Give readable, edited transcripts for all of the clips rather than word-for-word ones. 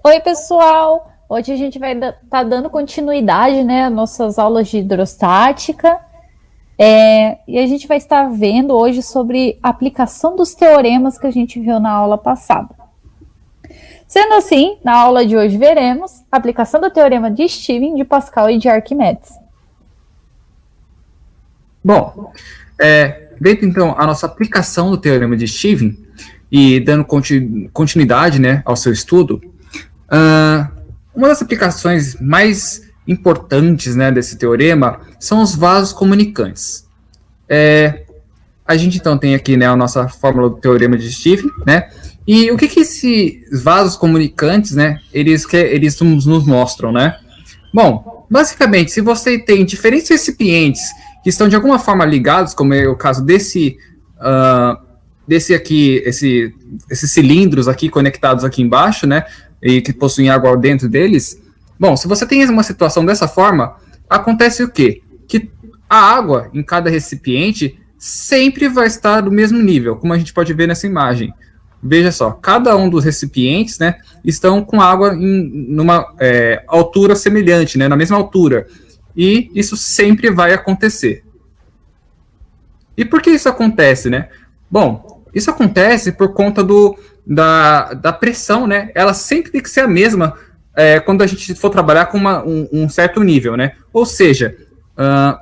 Oi, pessoal! Hoje a gente vai estar dando continuidade, né, às nossas aulas de hidrostática. E a gente vai estar vendo hoje sobre a aplicação dos teoremas que a gente viu na aula passada. Sendo assim, na aula de hoje veremos a aplicação do teorema de Stevin, de Pascal e de Arquimedes. Bom, dentro então a nossa aplicação do teorema de Stevin e dando continuidade, né, ao seu estudo, uma das aplicações mais importantes, né, desse teorema são os vasos comunicantes. A gente então tem aqui, né, a nossa fórmula do teorema de Stevin, né, e o que esses vasos comunicantes, né, eles nos mostram, né? Bom, basicamente, se você tem diferentes recipientes que estão de alguma forma ligados, como é o caso desse aqui, esses cilindros aqui conectados aqui embaixo, né, e que possuem água dentro deles. Bom, se você tem uma situação dessa forma, acontece o quê? Que a água em cada recipiente sempre vai estar do mesmo nível, como a gente pode ver nessa imagem. Veja só, cada um dos recipientes, né, estão com água numa altura semelhante, né, na mesma altura. E isso sempre vai acontecer. E por que isso acontece, né? Bom, isso acontece por conta da pressão, né? Ela sempre tem que ser a mesma quando a gente for trabalhar com um certo nível, né? Ou seja,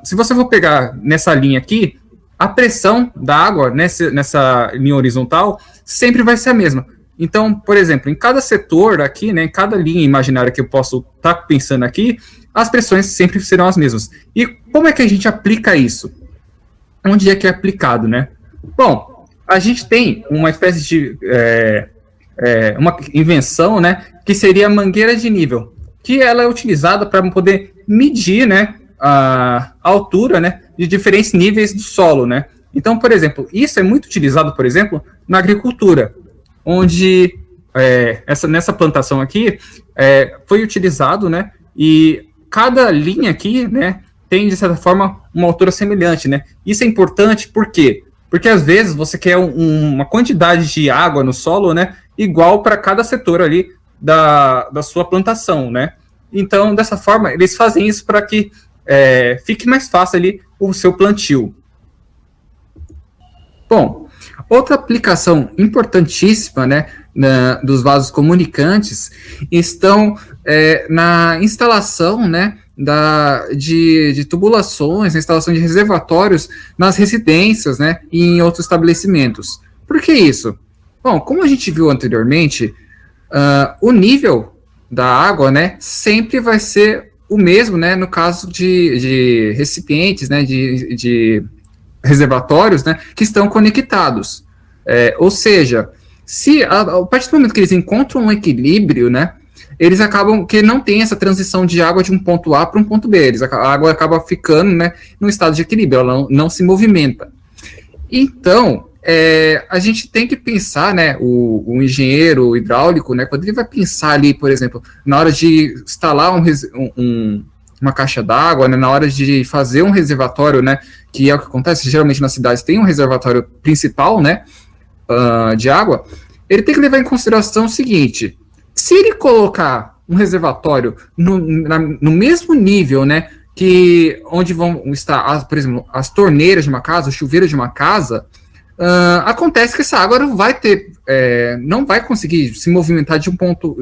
se você for pegar nessa linha aqui, a pressão da água nessa linha horizontal sempre vai ser a mesma. Então, por exemplo, em cada setor aqui, né, em cada linha imaginária que eu posso estar pensando aqui, as pressões sempre serão as mesmas. E como é que a gente aplica isso? Onde é que é aplicado, né? Bom, a gente tem uma espécie de uma invenção, né, que seria a mangueira de nível, que ela é utilizada para poder medir, né, a altura, né, de diferentes níveis do solo, né? Então, por exemplo, isso é muito utilizado, por exemplo, na agricultura, onde nessa plantação aqui foi utilizado, né, e cada linha aqui, né, tem, de certa forma, uma altura semelhante, né? Isso é importante, por quê? Porque, às vezes, você quer uma quantidade de água no solo, né, igual para cada setor ali da sua plantação, né? Então, dessa forma, eles fazem isso para que fique mais fácil ali o seu plantio. Bom, outra aplicação importantíssima, né, dos vasos comunicantes estão na instalação, né, de tubulações, na instalação de reservatórios nas residências, né, e em outros estabelecimentos. Por que isso? Bom, como a gente viu anteriormente, o nível da água, né, sempre vai ser o mesmo, né, no caso de recipientes, né, de reservatórios, né, que estão conectados. Ou seja, a partir do momento que eles encontram um equilíbrio, né, eles acabam que não tem essa transição de água de um ponto A para um ponto B. A água acaba ficando, né, num estado de equilíbrio, ela não se movimenta. Então, a gente tem que pensar, né, o engenheiro hidráulico, né, quando ele vai pensar ali, por exemplo, na hora de instalar uma caixa d'água, né, na hora de fazer um reservatório, né, que é o que acontece, geralmente nas cidades tem um reservatório principal, né, de água, ele tem que levar em consideração o seguinte: se ele colocar um reservatório no mesmo nível, né, onde vão estar, por exemplo, as torneiras de uma casa, o chuveiro de uma casa, acontece que essa água não vai conseguir se movimentar de um ponto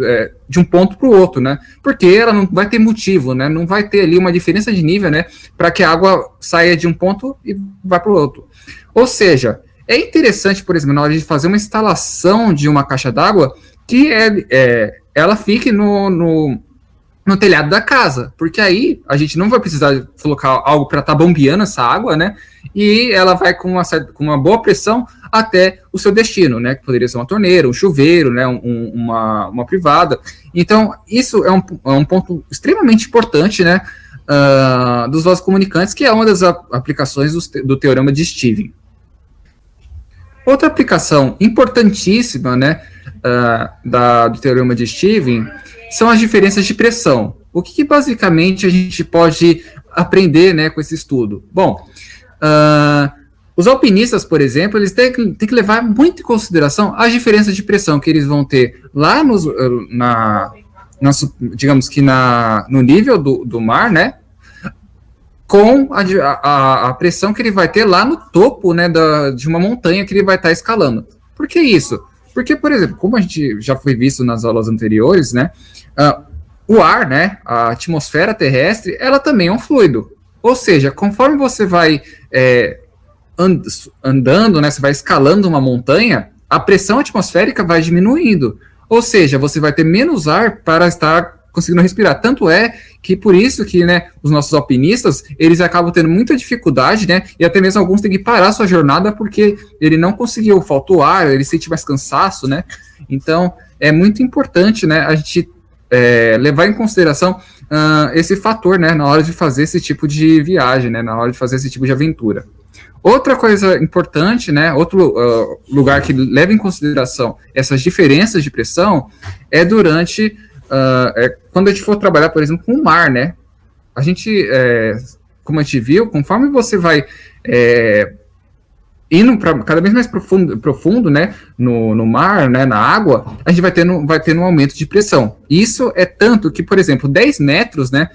para o outro, né? Porque ela não vai ter motivo, né? Não vai ter ali uma diferença de nível, né? Para que a água saia de um ponto e vá para o outro. Ou seja, é interessante, por exemplo, na hora de fazer uma instalação de uma caixa d'água, que ela fique no telhado da casa, porque aí a gente não vai precisar colocar algo para estar bombeando essa água, né? E ela vai com uma boa pressão até o seu destino, né? Que poderia ser uma torneira, um chuveiro, né? Uma privada. Então, isso é um ponto extremamente importante, né? Dos vasos comunicantes, que é uma das aplicações do teorema de Stevin. Outra aplicação importantíssima, né? Do teorema de Stevin são as diferenças de pressão. O que basicamente a gente pode aprender, né, com esse estudo? Bom, os alpinistas, por exemplo, eles têm que levar muito em consideração as diferenças de pressão que eles vão ter lá digamos que no nível do mar, né? Com a pressão que ele vai ter lá no topo, né, de uma montanha que ele vai estar escalando. Por que isso? Porque, por exemplo, como a gente já foi visto nas aulas anteriores, né, o ar, né, a atmosfera terrestre, ela também é um fluido. Ou seja, conforme você vai andando, né, você vai escalando uma montanha, a pressão atmosférica vai diminuindo. Ou seja, você vai ter menos ar para estar conseguindo respirar. Tanto é que por isso que, né, os nossos alpinistas, eles acabam tendo muita dificuldade, né, e até mesmo alguns têm que parar sua jornada porque ele não conseguiu, faltou ar, ele sente mais cansaço, né. Então, é muito importante, né, a gente levar em consideração esse fator, né, na hora de fazer esse tipo de viagem, né, na hora de fazer esse tipo de aventura. Outra coisa importante, né, outro lugar que leva em consideração essas diferenças de pressão é durante quando a gente for trabalhar, por exemplo, com o mar, né? A gente, como a gente viu, conforme você vai indo para cada vez mais profundo, né, no mar, né, na água, a gente vai tendo um aumento de pressão. Isso é tanto que, por exemplo, 10 metros, né,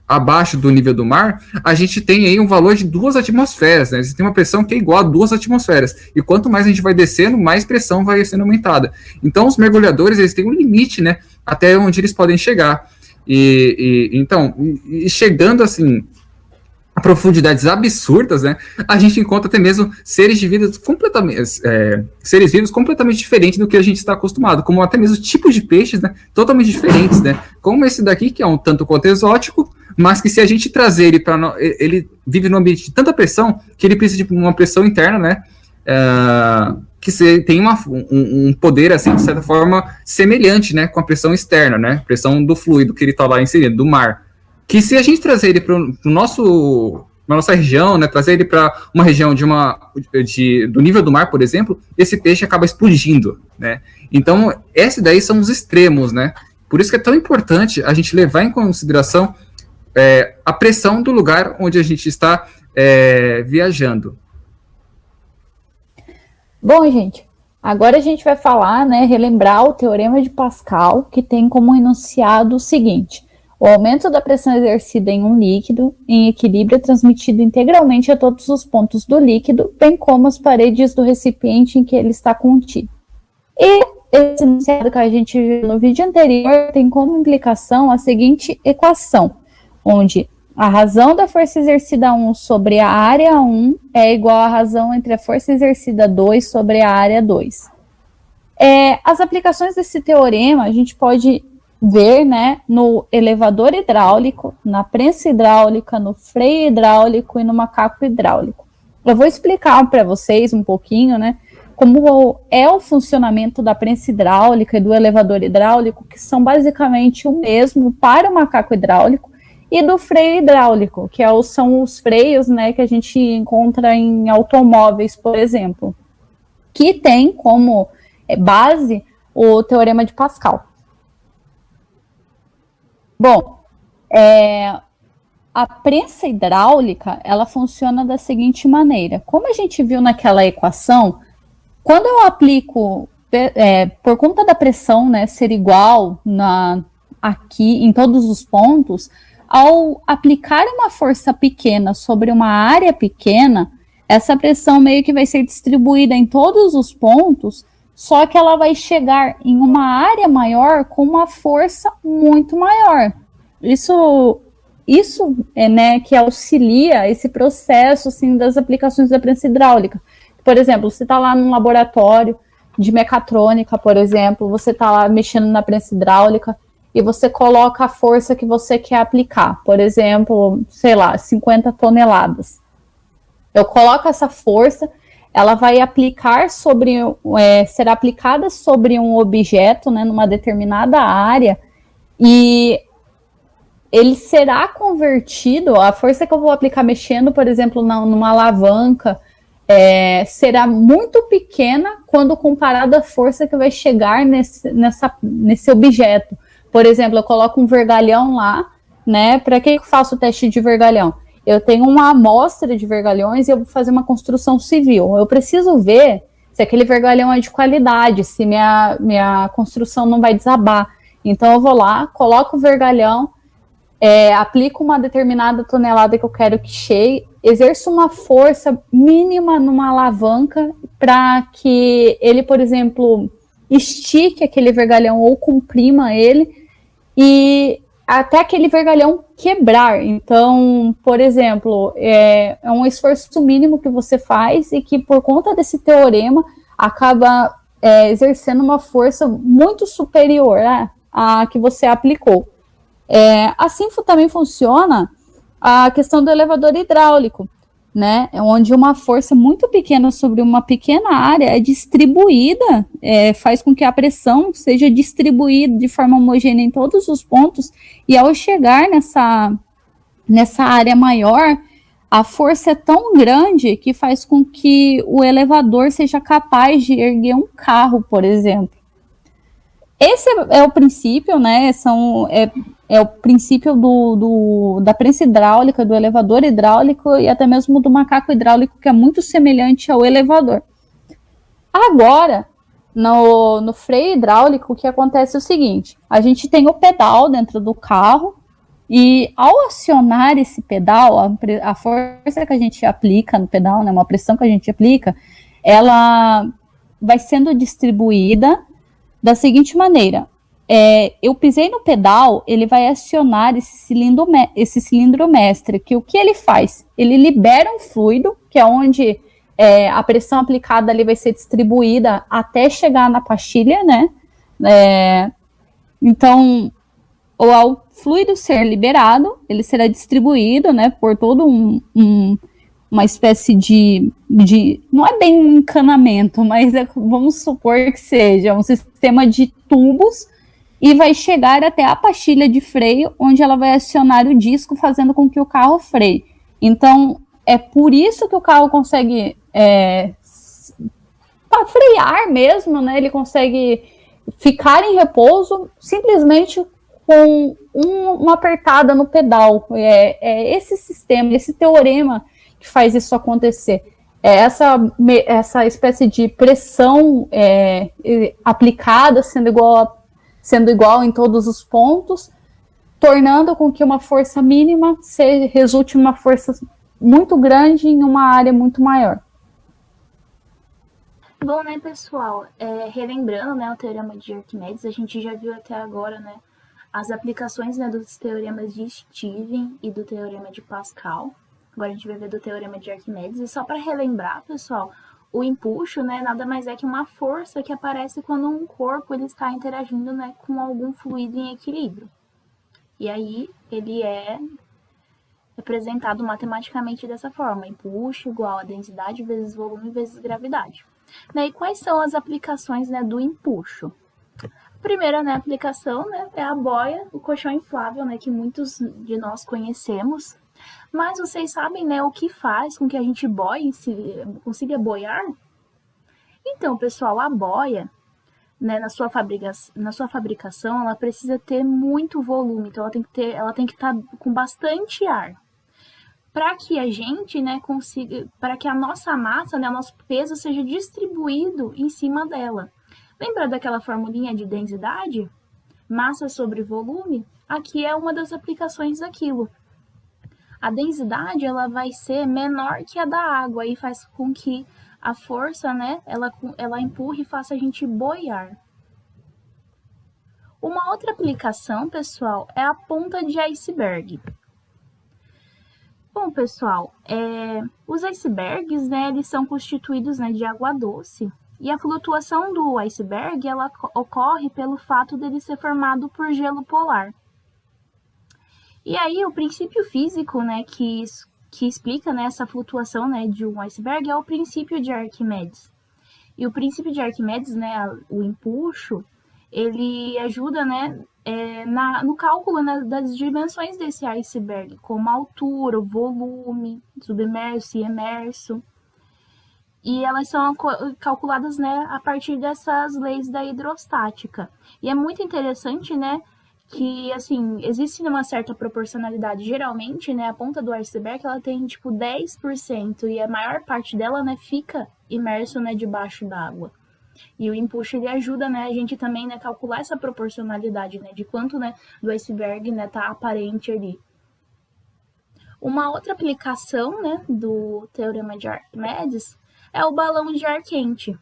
abaixo do nível do mar, a gente tem aí um valor de 2 atmosferas, né? Você tem uma pressão que é igual a 2 atmosferas. E quanto mais a gente vai descendo, mais pressão vai sendo aumentada. Então, os mergulhadores, eles têm um limite, né? Até onde eles podem chegar. Então, chegando assim a profundidades absurdas, né? A gente encontra até mesmo seres vivos completamente diferentes do que a gente está acostumado, como até mesmo tipos de peixes, né? Totalmente diferentes, né? Como esse daqui, que é um tanto quanto exótico, mas que se a gente trazer ele para... Ele vive num ambiente de tanta pressão que ele precisa de uma pressão interna, né? Que tem um poder, assim, de certa forma, semelhante, né? Com a pressão externa, né? Pressão do fluido que ele está lá inserido, do mar. Que se a gente trazer ele para nossa região, né? Trazer ele para uma região do nível do mar, por exemplo, esse peixe acaba explodindo, né? Então, esses daí são os extremos, né? Por isso que é tão importante a gente levar em consideração a pressão do lugar onde a gente está viajando. Bom, gente, agora a gente vai falar, né, relembrar o Teorema de Pascal, que tem como enunciado o seguinte: o aumento da pressão exercida em um líquido em equilíbrio é transmitido integralmente a todos os pontos do líquido, bem como as paredes do recipiente em que ele está contido. E esse enunciado que a gente viu no vídeo anterior tem como implicação a seguinte equação, onde a razão da força exercida 1 sobre a área 1 é igual à razão entre a força exercida 2 sobre a área 2. As aplicações desse teorema a gente pode ver, né, no elevador hidráulico, na prensa hidráulica, no freio hidráulico e no macaco hidráulico. Eu vou explicar para vocês um pouquinho, né, como é o funcionamento da prensa hidráulica e do elevador hidráulico, que são basicamente o mesmo para o macaco hidráulico, e do freio hidráulico, que são os freios, né, que a gente encontra em automóveis, por exemplo, que tem como base o Teorema de Pascal. Bom, a prensa hidráulica, ela funciona da seguinte maneira. Como a gente viu naquela equação, quando eu aplico, por conta da pressão, né, ser igual aqui em todos os pontos, ao aplicar uma força pequena sobre uma área pequena, essa pressão meio que vai ser distribuída em todos os pontos, só que ela vai chegar em uma área maior com uma força muito maior. Isso né, que auxilia esse processo assim, das aplicações da prensa hidráulica. Por exemplo, você está lá num laboratório de mecatrônica, por exemplo, você está lá mexendo na prensa hidráulica e você coloca a força que você quer aplicar. Por exemplo, sei lá, 50 toneladas. Eu coloco essa força, ela vai será aplicada sobre um objeto, né, numa determinada área, e ele será convertido, a força que eu vou aplicar mexendo, por exemplo, numa alavanca, será muito pequena quando comparado à força que vai chegar nesse objeto. Por exemplo, eu coloco um vergalhão lá, né? Para que eu faço o teste de vergalhão? Eu tenho uma amostra de vergalhões e eu vou fazer uma construção civil. Eu preciso ver se aquele vergalhão é de qualidade, se minha construção não vai desabar. Então eu vou lá, coloco o vergalhão, aplico uma determinada tonelada que eu quero que chegue, exerço uma força mínima numa alavanca para que ele, por exemplo, estique aquele vergalhão ou comprima ele e até aquele vergalhão quebrar. Então, por exemplo, é um esforço mínimo que você faz e que por conta desse teorema acaba exercendo uma força muito superior, né, à que você aplicou. Assim também funciona a questão do elevador hidráulico, né? Onde uma força muito pequena sobre uma pequena área é distribuída, faz com que a pressão seja distribuída de forma homogênea em todos os pontos, e ao chegar nessa área maior, a força é tão grande que faz com que o elevador seja capaz de erguer um carro, por exemplo. Esse é o princípio, né? É o princípio da prensa hidráulica, do elevador hidráulico e até mesmo do macaco hidráulico, que é muito semelhante ao elevador. Agora, no freio hidráulico, o que acontece é o seguinte: a gente tem o pedal dentro do carro e ao acionar esse pedal, a força que a gente aplica no pedal, né, uma pressão que a gente aplica, ela vai sendo distribuída da seguinte maneira: eu pisei no pedal, ele vai acionar esse cilindro mestre, que o que ele faz? Ele libera um fluido, que é onde a pressão aplicada ali vai ser distribuída até chegar na pastilha, né? Então, ao fluido ser liberado, ele será distribuído, né, por todo uma espécie de. Não é bem um encanamento, mas vamos supor que seja um sistema de tubos, e vai chegar até a pastilha de freio, onde ela vai acionar o disco, fazendo com que o carro freie. Então, é por isso que o carro consegue frear mesmo, né? Ele consegue ficar em repouso simplesmente com uma apertada no pedal. Esse sistema, esse teorema que faz isso acontecer. Essa espécie de pressão aplicada sendo igual em todos os pontos, tornando com que uma força mínima resulte em uma força muito grande em uma área muito maior. Bom, né, pessoal, relembrando, né, o teorema de Arquimedes, a gente já viu até agora, né, as aplicações, né, dos teoremas de Stephen e do teorema de Pascal. Agora a gente vai ver do teorema de Arquimedes. E só para relembrar, pessoal, o empuxo, né, nada mais é que uma força que aparece quando um corpo ele está interagindo, né, com algum fluido em equilíbrio. E aí ele é representado matematicamente dessa forma: empuxo igual a densidade vezes volume vezes gravidade. Né, e quais são as aplicações, né, do empuxo? A primeira, né, aplicação, né, é a boia, o colchão inflável, né, que muitos de nós conhecemos. Mas vocês sabem, né, o que faz com que a gente consiga boiar? Então, pessoal, a boia, né, na sua fabricação, ela precisa ter muito volume, então ela tem que estar com bastante ar. Para que a gente, né, para que a nossa massa, né, o nosso peso seja distribuído em cima dela. Lembra daquela formulinha de densidade? Massa sobre volume? Aqui é uma das aplicações daquilo. A densidade ela vai ser menor que a da água e faz com que a força, né, ela empurre e faça a gente boiar. Uma outra aplicação, pessoal, é a ponta de iceberg. Bom, pessoal, os icebergs, né, eles são constituídos, né, de água doce. E a flutuação do iceberg ela ocorre pelo fato dele ser formado por gelo polar. E aí o princípio físico, né, que explica, né, essa flutuação, né, de um iceberg é o princípio de Arquimedes. E o princípio de Arquimedes, né, o empuxo, ele ajuda, né, no cálculo, né, das dimensões desse iceberg, como a altura, o volume, submerso e emerso. E elas são calculadas, né, a partir dessas leis da hidrostática. E é muito interessante, né, que, assim, existe uma certa proporcionalidade. Geralmente, né, a ponta do iceberg, ela tem, tipo, 10%, e a maior parte dela, né, fica imerso, né, debaixo d'água. E o empuxo ele ajuda, né, a gente também, né, calcular essa proporcionalidade, né, de quanto, né, do iceberg, né, tá aparente ali. Uma outra aplicação, né, do teorema de Arquimedes é o balão de ar quente.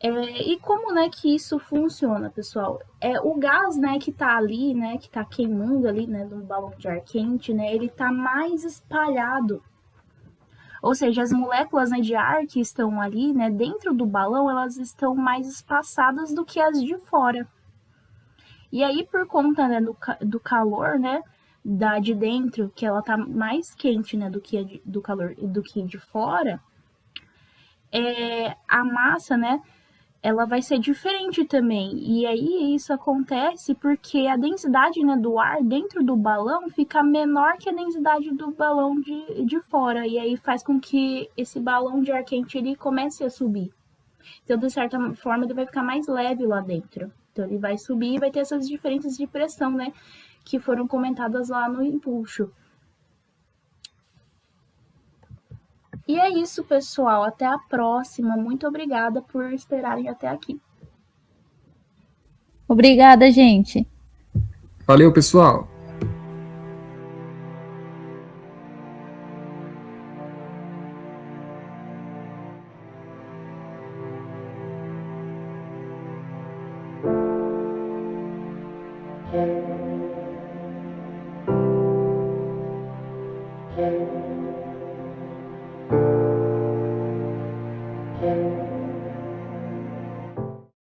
E como, né, que isso funciona, pessoal? O gás, né, que tá ali, né, que tá queimando ali, né, no balão de ar quente, né, ele tá mais espalhado. Ou seja, as moléculas, né, de ar que estão ali, né, dentro do balão, elas estão mais espaçadas do que as de fora. E aí, por conta, né, do calor, né, da de dentro, que ela tá mais quente, né, do que do calor do que de fora, a massa, né, ela vai ser diferente também. E aí isso acontece porque a densidade, né, do ar dentro do balão fica menor que a densidade do balão de fora. E aí faz com que esse balão de ar quente ele comece a subir. Então, de certa forma, ele vai ficar mais leve lá dentro. Então, ele vai subir e vai ter essas diferenças de pressão, né, que foram comentadas lá no empuxo. E é isso, pessoal. Até a próxima. Muito obrigada por esperarem até aqui. Obrigada, gente. Valeu, pessoal.